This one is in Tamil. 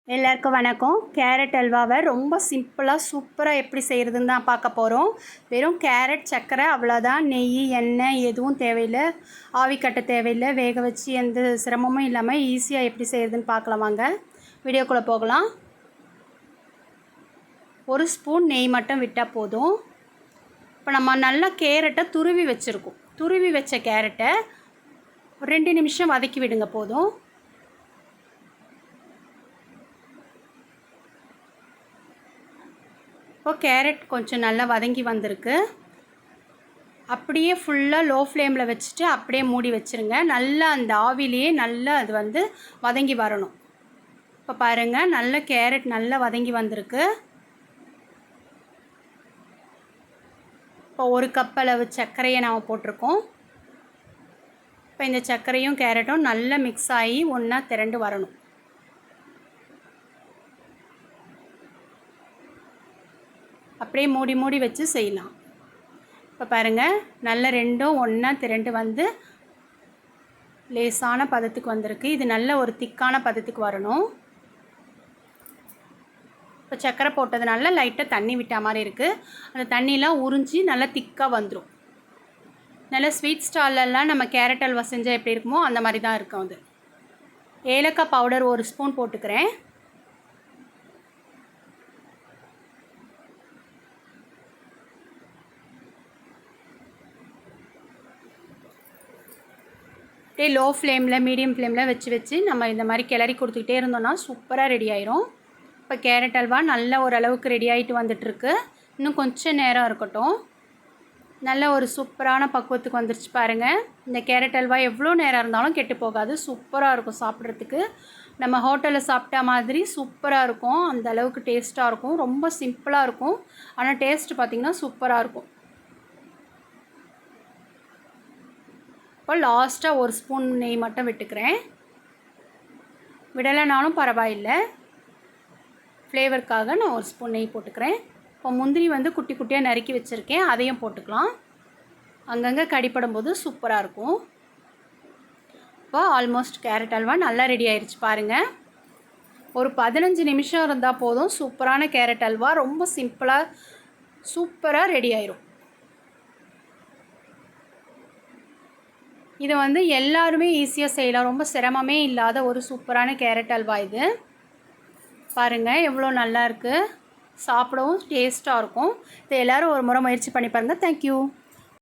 எல்லாருக்கும் வணக்கம். கேரட் அல்வாவை ரொம்ப சிம்பிளாக சூப்பராக எப்படி செய்கிறதுன்னு தான் பார்க்க போகிறோம். வெறும் கேரட், சர்க்கரை அவ்வளோதான். நெய், எண்ணெய் எதுவும் தேவையில்லை, ஆவி கட்ட தேவையில்லை. வேக வச்சு எந்த சிரமமும் இல்லாமல் ஈஸியாக எப்படி செய்கிறதுன்னு பார்க்கலாம் வாங்க. வீடியோக்குள்ளே போகலாம். ஒரு ஸ்பூன் நெய் மட்டும் விட்டால் போதும். இப்போ நம்ம நல்லா கேரட்டை துருவி வச்சுருக்கோம். துருவி வச்ச கேரட்டை 2 நிமிஷம் வதக்கி விடுங்க போதும். இப்போ கேரட் கொஞ்சம் நல்லா வதங்கி வந்திருக்கு. அப்படியே ஃபுல்லாக லோ ஃப்ளேமில் வச்சுட்டு அப்படியே மூடி வச்சுருங்க. நல்லா அந்த ஆவிலேயே நல்லா அது வதங்கி வரணும். இப்போ பாருங்கள், நல்ல கேரட் நல்லா வதங்கி வந்திருக்கு. இப்போ 1 கப் அளவு சர்க்கரையை நாம் போட்டிருக்கோம். இப்போ இந்த சர்க்கரையும் கேரட்டும் நல்லா மிக்ஸ் ஆகி ஒன்றா திரண்டு வரணும். அப்படியே மூடி மூடி வச்சு செய்யலாம். இப்போ பாருங்கள், நல்ல ரெண்டும் ஒன்றா திரண்டு வந்து லேசான பதத்துக்கு வந்திருக்கு. இது நல்ல ஒரு திக்கான பதத்துக்கு வரணும். இப்போ சர்க்கரை போட்டதுனால லைட்டாக தண்ணி விட்ட மாதிரி இருக்குது. அந்த தண்ணியெலாம் உறிஞ்சி நல்லா திக்காக வந்துடும். நல்ல ஸ்வீட் ஸ்டால்லலாம் நம்ம கேரட் அல்வா செஞ்சால் எப்படி இருக்குமோ அந்த மாதிரி தான் இருக்கும். அது ஏலக்காய் பவுடர் 1 ஸ்பூன் போட்டுக்கிறேன். அப்படியே லோ ஃப்ளேமில் மீடியம் ஃப்ளேமில் வச்சு நம்ம இந்த மாதிரி கிளறி கொடுத்துக்கிட்டே இருந்தோம்னா சூப்பராக ரெடி ஆயிரும். இப்போ கேரட் அல்வா நல்ல ஓரளவுக்கு ரெடி ஆகிட்டு வந்துட்டுருக்கு. இன்னும் கொஞ்சம் நேரம் இருக்கட்டும். நல்ல ஒரு சூப்பரான பக்குவத்துக்கு வந்துருச்சு பாருங்கள். இந்த கேரட் அல்வா எவ்வளோ நேரம் இருந்தாலும் கெட்டு போகாது. சூப்பராக இருக்கும் சாப்பிட்றதுக்கு. நம்ம ஹோட்டலில் சாப்பிட்டா மாதிரி சூப்பராக இருக்கும். அந்த அளவுக்கு டேஸ்ட்டாக இருக்கும். ரொம்ப சிம்பிளாக இருக்கும், ஆனால் டேஸ்ட்டு பார்த்திங்கன்னா சூப்பராக இருக்கும். இப்போ லாஸ்ட்டாக 1 ஸ்பூன் நெய் மட்டும் விட்டுக்கிறேன். விடலைனாலும் பரவாயில்லை, ஃப்ளேவருக்காக நான் 1 ஸ்பூன் நெய் போட்டுக்கிறேன். இப்போ முந்திரி குட்டி குட்டியாக நறுக்கி வச்சுருக்கேன், அதையும் போட்டுக்கலாம். அங்கங்கே கடிப்படும் போது சூப்பராக இருக்கும். இப்போ ஆல்மோஸ்ட் கேரட் அல்வா நல்லா ரெடி ஆயிடுச்சு பாருங்கள். ஒரு 15 நிமிஷம் இருந்தால் போதும். சூப்பரான கேரட் அல்வா ரொம்ப சிம்பிளாக சூப்பராக ரெடி ஆயிரும். இது எல்லாருமே ஈஸியாக செய்யலாம். ரொம்ப சிரமமே இல்லாத ஒரு சூப்பரான கேரட் அல்வா இது. பாருங்கள் எவ்வளோ நல்லா இருக்குது. சாப்பிடவும் டேஸ்ட்டாக இருக்கும். இதை எல்லோரும் ஒரு முறை முயற்சி பண்ணி பாருங்கள். தேங்க்யூ.